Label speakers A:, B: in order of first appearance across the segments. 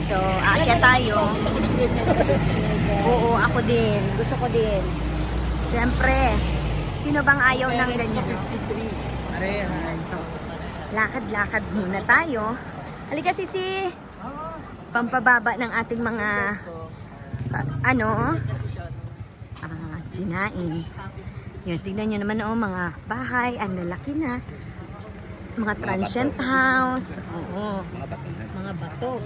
A: So, aakyat tayo. Oo, ako din. Gusto ko din. Siyempre, sino bang ayaw ng ganyan? So, lakad-lakad muna tayo. Halika, Sisi. Pampababa ng ating mga dinain. Yan, tignan nyo naman mga bahay, ang lalaki na. Mga transient house. Oo. Mga bato.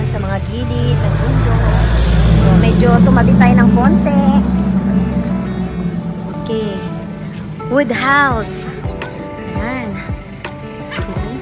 A: Sa mga gilid ng bundok. So medyo tumabi tayo ng konti. Okay. Wood house. Ayan. Okay.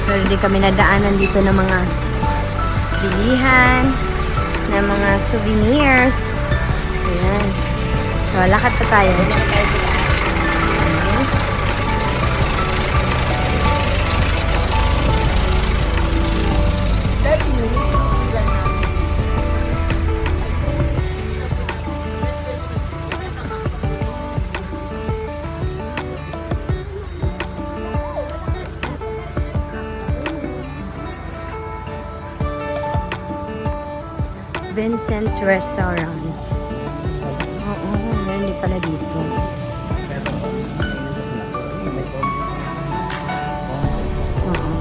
A: Pero di kami nadaanan dito ng mga bilihan, ng mga souvenirs. Ayan. So, lakad pa tayo. Vincent's Restaurant. Oo, meron din pala dito. Oo.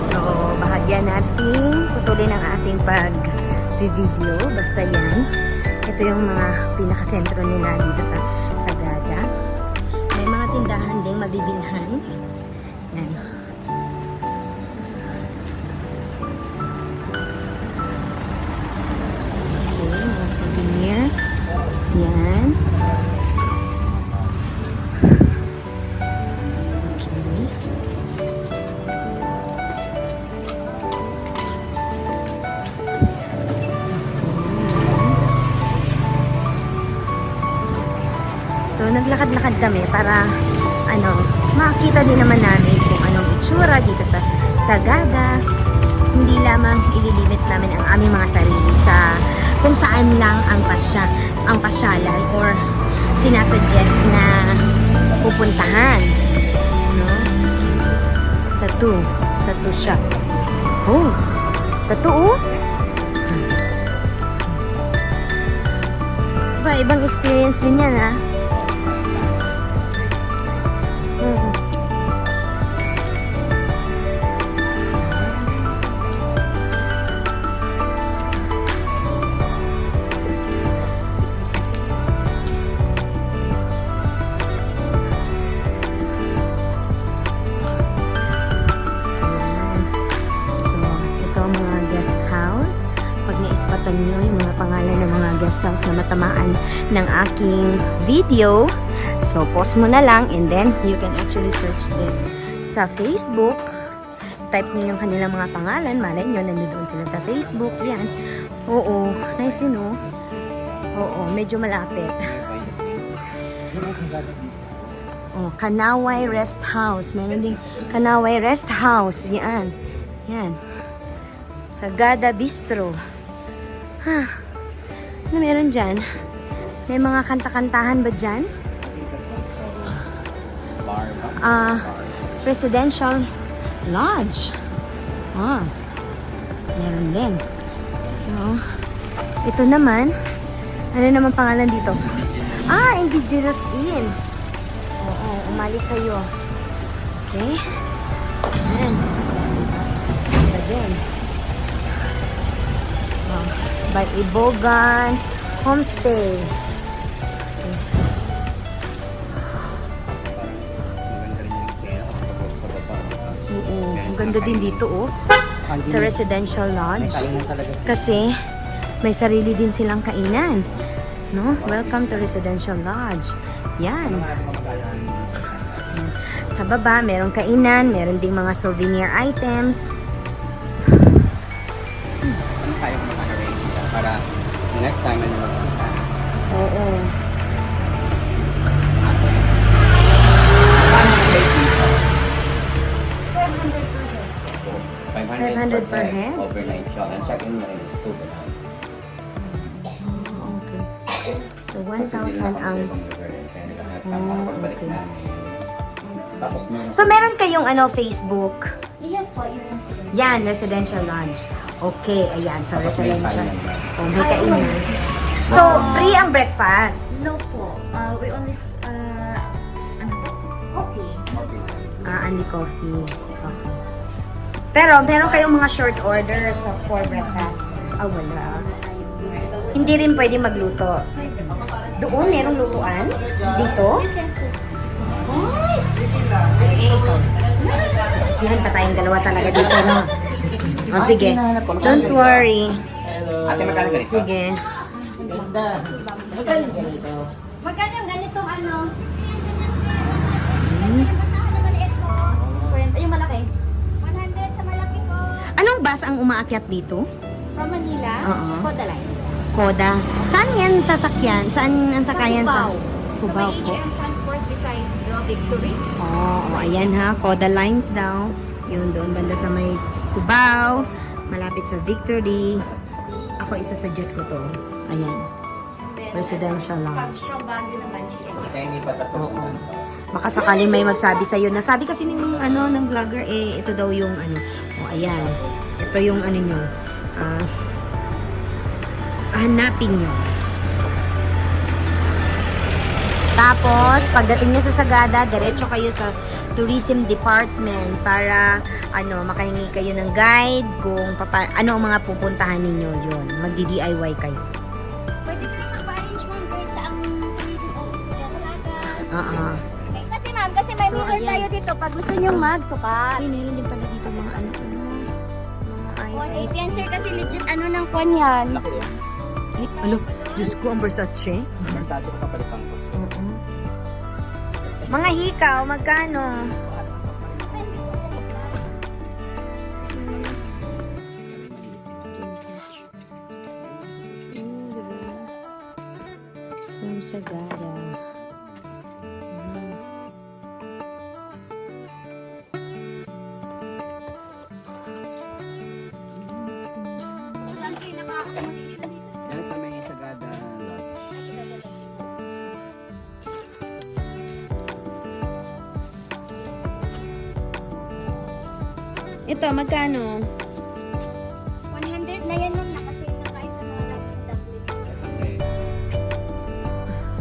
A: So, bahagyan natin putulin ang ating pag-video. Basta yan. Ito yung mga pinakasentro nila dito sa Sagada. May mga tindahan ding mabibilhan. Yan. Okay, mga souvenir. Yan. Okay. So, naglakad-lakad kami para, makita din naman namin kung anong itsura dito sa Sagada. Hindi lamang ililimit namin ang aming mga sarili sa kung saan lang ang pasyalan or sinasuggest na pupuntahan. Tattoo shop. Oh, tattoo? Ibang experience din yan, ha? Guest house. Pag naispatan nyo yung mga pangalan ng mga guest house na matamaan ng aking video, so post mo na lang and then you can actually search this sa Facebook. Type nyo yung kanilang mga pangalan, malay nyo nandoon sila sa Facebook. Yan. Oo, nice din, oh. Oo, medyo malapit. Oh, Kanaway Rest House. Meron ding Kanaway Rest House. Yan. Yan. Sagada Bistro. Ha? Ano meron dyan? May mga kanta-kantahan ba dyan? Residential Lodge. Meron din. So, ito naman, ano naman pangalan dito? Indigenous Inn. Oo, umali kayo. Okay. Ayan. Ganda din. By Ibogan Homestay. Okay. Oo, ang ganda din dito, oh. Sa Residential Lodge. Kasi, may sarili din silang kainan. No? Welcome to Residential Lodge. Yan. Sa baba, merong kainan, meron ding mga souvenir items.
B: Kaya ko mag-arrange dito para next time na magpunta.
A: Oo. $500 per head?
B: Overnight ka. Ang check-in mo rin is 2 na.
A: Okay. So, 1,000 ang... okay.
B: Tapos
A: So, meron kayong Facebook?
C: Yes po, yung incident.
A: Yan, Residential Lodge. Okay, ayan. So, Residential. Oh, may kainan. So, free ang breakfast.
C: No po. We only, ano to? Coffee.
A: Only coffee. Okay. Pero, meron kayong mga short orders for breakfast. Wala. Hindi rin pwede magluto. Doon, merong lutuan? Dito?
C: You can cook.
A: Sisihan pa tayong dalawa talaga dito, no? O, sige. Don't worry.
B: Ate, magkano ganito?
A: Sige.
C: Magkano yung ganitong ano? Yung malaki? 100 sa malaki po.
A: Anong bus ang umaakyat dito?
C: From Manila,
A: Oo.
C: Coda Lines.
A: Koda. Saan yan sasakyan? Saan ang sakayan sa... Cubao
C: Cubao.
A: po.
C: HM Transport beside the Victory.
A: Ayan ha. Koda Lines daw. Yun doon banda sa may Cubao. Malapit sa Victory. Ako isasuggest ko to. Ayan.
C: Then,
A: Residential
C: Pag
A: Lodge.
C: from Baguio naman,
B: Kaya hindi pa tapos
A: Oo.
B: naman.
A: Baka sakali may magsabi sa'yo na sabi kasi ng vlogger ito daw yung ayan. Ito yung nyo. Hanapin nyo. Tapos, pagdating nyo sa Sagada, diretso kayo sa Tourism Department para makahingi kayo ng guide kung ano ang mga pupuntahan ninyo yun. Magdi-DIY kayo.
C: Pwede ka mag-arrange ma'am kahit sa ang tourism office mo dyan sa Agas.
A: Oo.
C: Kasi ma'am, kasi may
A: So,
C: mirror
A: ayan.
C: tayo dito. Pag gusto nyo magsukat.
A: Ay, meron din pala dito mga mga
C: 180
A: items.
C: yan sir kasi legit ng kwan yan.
B: Laki yan.
A: Ay, Diyos ko, ang Versace.
B: Versace ko kapalitan ko.
A: Mga hikaw, magkano? From Sagada.
C: Saan kayo naka-accommodation dito sir?
B: Yan sa may Sagada Lodge.
A: Ito, magkano?
C: 100 na yan ma'am, nakasave na tayo sa mga nag-WC.
B: Okay.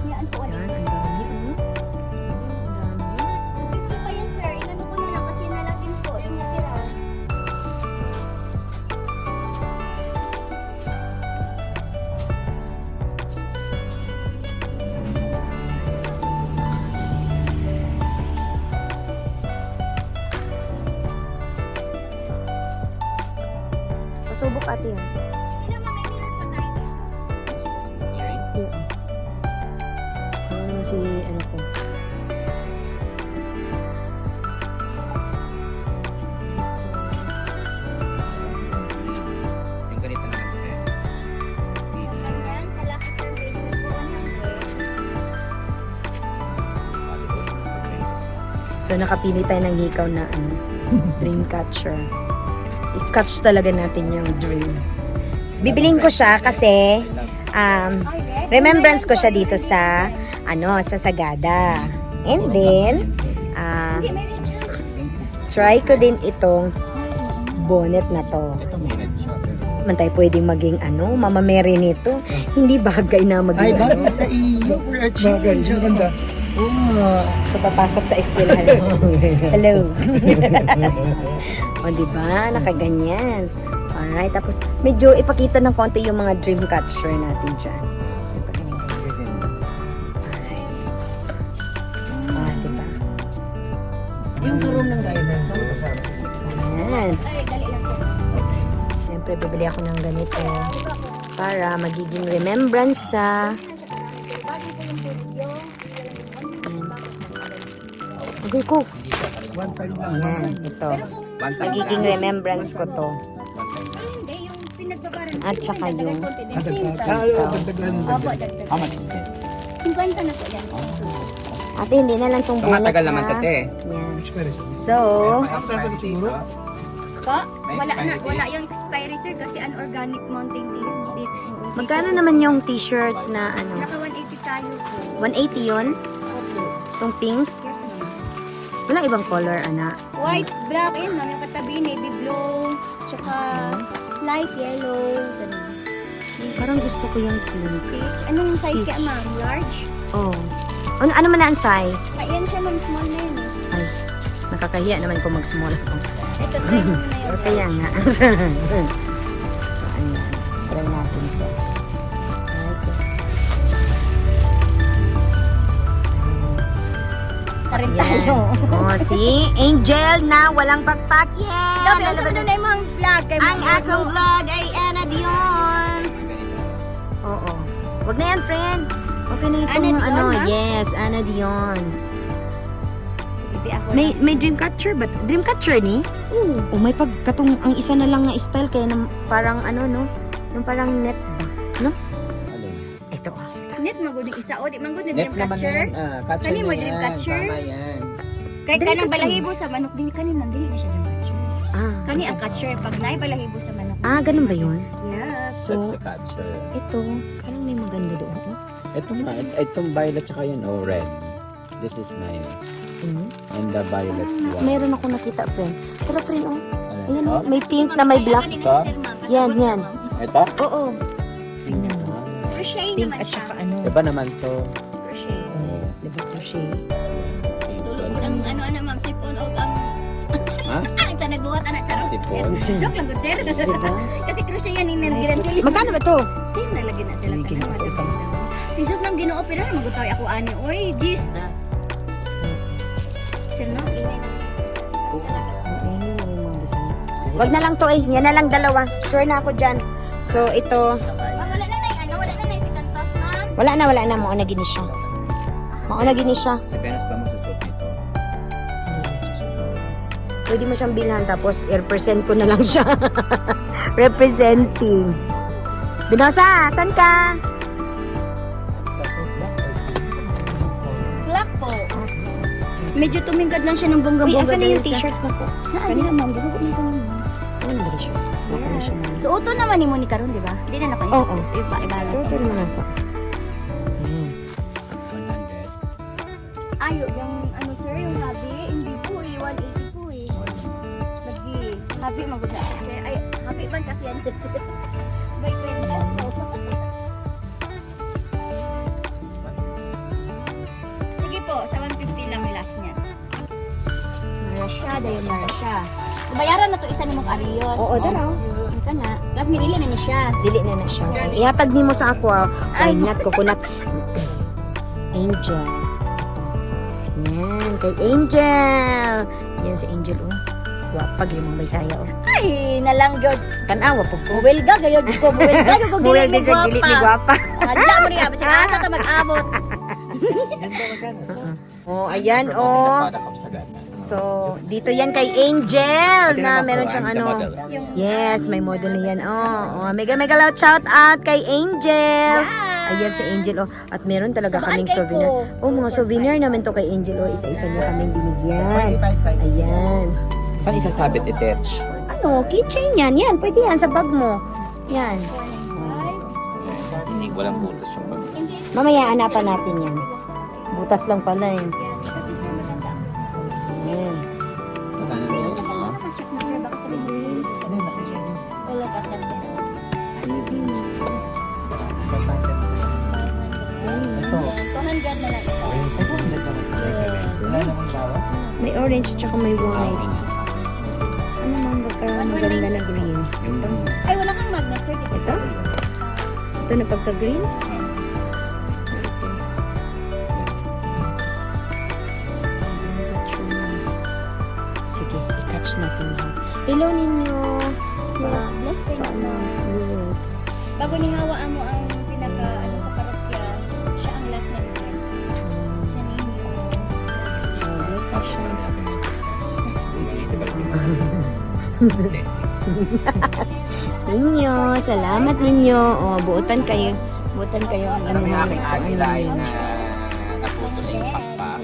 C: Yan po.
A: Yan, ang dami, oh. Ang dami.
C: 50 pa yan sir, inano ko na lang kasi nalagin po yung natira.
A: Pasubok ate yan.
C: Hindi naman may mirror pa tayo dito.
B: Earring?
A: Yeah. Ano naman si, ko.
B: Yung ganito na lang siya.
C: Ganyan, sa Lucky Charm bracelet po 100.
A: So, nakapili tayo ng hikaw na dream catcher. I-catch talaga natin yung dream. Bibiling ko siya kasi remembrance ko siya dito sa sa Sagada. And then
C: Hindi, may red charm.
A: try ko din itong bonnet na to.
B: Ito may net siya.
A: Man tayo pwedeng maging Mama Mary nito. Hindi bagay na maging
B: sa iyo. Bagay siya ganda.
A: So, papasok sa eskwelahan. Hello. O, diba? Nakaganyan. Alright. Tapos, medyo ipakita ng konti yung mga dream catcher natin dyan. Alright. Diba?
D: Yung sa room ng driver. So,
A: Ayan.
C: Ay, dali lang po.
A: Siyempre, bibili ako ng ganito para magiging remembrance siya.
C: Bago po yung video.
A: Okay ko.
B: One time lang.
A: Ayan, ito.
B: One time
A: Magiging
B: lang.
A: remembrance ko to.
C: Pero hindi, yung pinagbabaran.
A: At saka yung-
B: Dagdagan.
C: Opo, dagdag.
B: How much is this?
C: 50 na po yan.
A: Ate, hindi na lang tong bonnet
B: Tumatagal naman
A: ha.
B: tate.
A: Yan. So,
C: Pa, wala yung expiry sir kasi unorganic mountain tea.
A: magkano naman yung t-shirt na
C: Naka 180 tayo po.
A: 180 yun?
C: Opo.
A: Tong pink?
C: Yes ma'am.
A: Walang ibang color, ana.
C: White, black, ayun ma'am. Yung katabi, navy blue, tsaka light yellow, ganun.
A: Parang gusto ko yung pink.
C: Peach. Anong size
A: Peach.
C: kaya ma'am? Large?
A: Oh. Ano man na ang size?
C: Ayan siya ma'am, small na yun eh.
A: Ay, nakakahiya naman kung mag-small ako.
C: Ito, try mo na yun.
A: Kaya nga. so, ayan. Try natin ito. Okay.
C: Karin
A: Ayan.
C: tayo.
A: Oh, si Angel na walang pakpak. Yeah!
C: Sabi, ang
A: Lalabas
C: sabi na yung mga vlog. Kay
A: ang
C: Ma'am
A: akong
C: Marlo.
A: vlog ay Ana Dion's. Oo. Wag na yan, friend. Okay na itong
C: Ana Dion, ha?
A: Yes, Ana Dion's.
C: Bibi ako
A: May dream catcher ba? Dream catcher ni? Oh, may pagkatong ang isa na lang nga style kaya parang no? Yung parang net ba? No?
B: Alin?
A: Ito ah.
C: Net maguding isa o di magud na
B: Net
C: dream
B: naman
C: catcher.
B: yan. Catcher
C: Kani mo
B: na
C: dream
B: yan.
C: catcher?
B: Tama yan.
C: Kay
A: Dream
C: kanang
A: catcher.
C: balahibo sa manok din kani man dili na siya dream catcher.
A: Ah.
C: Kani ang catcher pag naay balahibo sa manok.
A: Ah, ganun ba yun?
C: Yes.
B: That's
A: So,
B: the catcher.
A: ito, parang may maganda doon.
B: Ito nga. Itong violet tsaka yun. Oh, red. This is nice. And the violet one.
A: Meron ako nakita, friend. Tara, friend, oh.
B: Ano
A: Ayan,
B: ito?
A: oh. May pink na may black.
B: Ito?
A: Yan, yan.
B: Ito?
A: Oo. Tingnan mo.
C: Crochet
A: Pink
C: naman
A: at
C: siya.
A: saka ano.
B: Iba naman to.
C: Crochet.
B: Oh,
A: Diba crochet?
C: Tulog ang ano ma'am sipon og ang
B: Ha?
C: sa nagbuhat anak charot.
B: Sipon.
C: Joke lang gud sir.
A: Diba?
C: Kasi crochet yan ni Nandiran sila.
A: Magkano ba to?
C: Same na lagi na sila tanan. Pisos nang ginoo pero na magutaw ako ani. Oy, jis. Sir no, ingay na.
A: Wag na lang to eh. Yan na lang dalawa. Sure na ako dyan. So, ito.
C: Wala na nay ano, wala na nay si kanto. Ma'am.
A: Wala na. Mauna gini siya. Mauna gini siya.
B: Si Venus ba magsusot nito?
A: Pwede mo siyang bilhan tapos i-represent ko na lang siya. Representing. Binosa, saan ka?
C: Black po. Medyo tumingkad lang siya ng
A: Uy,
C: bongga-bongga.
A: asan na yung
C: dahil sa-
A: t-shirt mo ko?
C: Kanina ma'am, di ko ko nito.
A: Ano ba siya? Baka na siya.
C: So uto naman ni Moni karon, di ba? Di na napaisip.
A: Oo.
C: Iba.
A: So, ito naman ako. Ayan.
B: 100.
C: Ayo, yung ano sir, yung habi, hindi po eh, 180 po eh. Lagi, habi maguda. Ay, habi man kasi yan. By 20 po. Sige po, sa 150 lang yung last niya. Marasya, dayon Marasya. Bayaran na to isa ni Mok Arios.
A: Oo, dalaw.
C: Ang kana. Kat minili na ni siya.
A: Dili na siya. Ihatag ni mo sa ako. Ay,
C: Ay.
A: nat, coconut. Angel. Yan, kay Angel. Yan si Angel, oh. Wapag yung mga Bisaya, oh.
C: Ay, nalanggod.
A: Tanawa po ko.
C: Muwelga, gayod ko. Muwelga, gayod ko.
A: Muwel din siya, dili ni Guapa.
C: Hadla mo rin, kasi asa ta mag-abot.
A: Oh, ayan, oh. So, dito yan kay Angel na meron siyang ano. Yes, may model na yan. Oh, mega loud shout out kay Angel. Ayan si Angel, oh. At meron talaga
C: Sabaan
A: kaming
C: kay
A: souvenir.
C: ko.
A: Oh, mga souvenir namin to kay Angel, oh. Isa-isa niya kaming binigyan. Ayan.
B: Saan isasabit i-tetch?
A: Ano, keychain yan. Yan, pwede yan sa bag mo. Yan.
B: Hindi, walang butas yung bag.
C: Hindi.
A: Mamaya hanapan natin yan. Butas lang pala eh.
C: Yes, kasi sir maganda.
A: Ayan.
B: Magkano
A: orange at saka may
B: Okay
A: white.
B: na.
A: Ano mang maganda na green?
B: Yung
C: Ay, wala kang magnet, sir. Dito.
A: Ito? Ito na pagka-green? Sige, i-catch natin yan. Hello ninyo!
C: Yes, bless kayo na.
A: Yes.
C: Bago nihawaan mo ang pinaka, sa parokya, siya ang last na request. Sa ninyo.
A: Oh, bless na siya. Ninyo, salamat ninyo. Oh, buutan kayo. Buutan kayo ang
B: Alam mo yung
A: ano.
B: aking agila ay na naputol yung pakpak.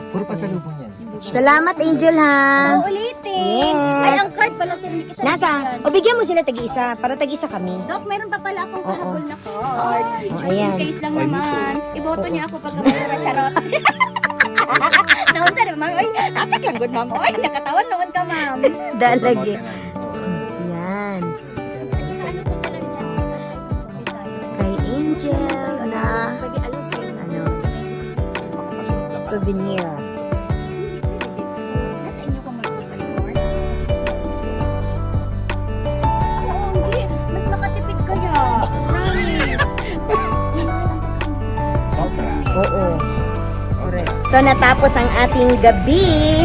E: Puro pasalubong yan.
A: Salamat, Angel, ha?
C: So, ulitin.
A: Yes.
C: Ay, ang card pala, sir. Hindi kita
A: Nasa?
C: bigyan.
A: O, bigyan mo sila tag-isa. Para tag-isa kami.
C: Dok, meron pa pala akong
A: Oo.
C: kahabol na card.
A: Oh, ayan.
C: In case lang naman. Iboto niyo ako pag kapura charot. Naon sa ma'am. Ay, atak lang good ma'am. Ay, nakatawan noon ka ma'am.
A: Dalagi. Yan.
C: At saka ano po talaga dyan?
A: Kay Angel na
C: Pwede alam kayo na.
A: ano, souvenir.
C: Nasa inyo kung magpupunta yun. Oo, hindi. Mas makatipid kaya. Promise.
A: Oo. Correct. So, natapos ang ating gabi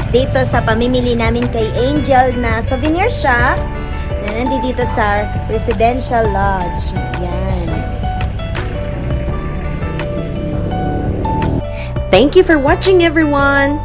A: dito sa pamimili namin kay Angel na souvenir shop na nandito sa Presidential Lodge. Yan. Thank you for watching, everyone!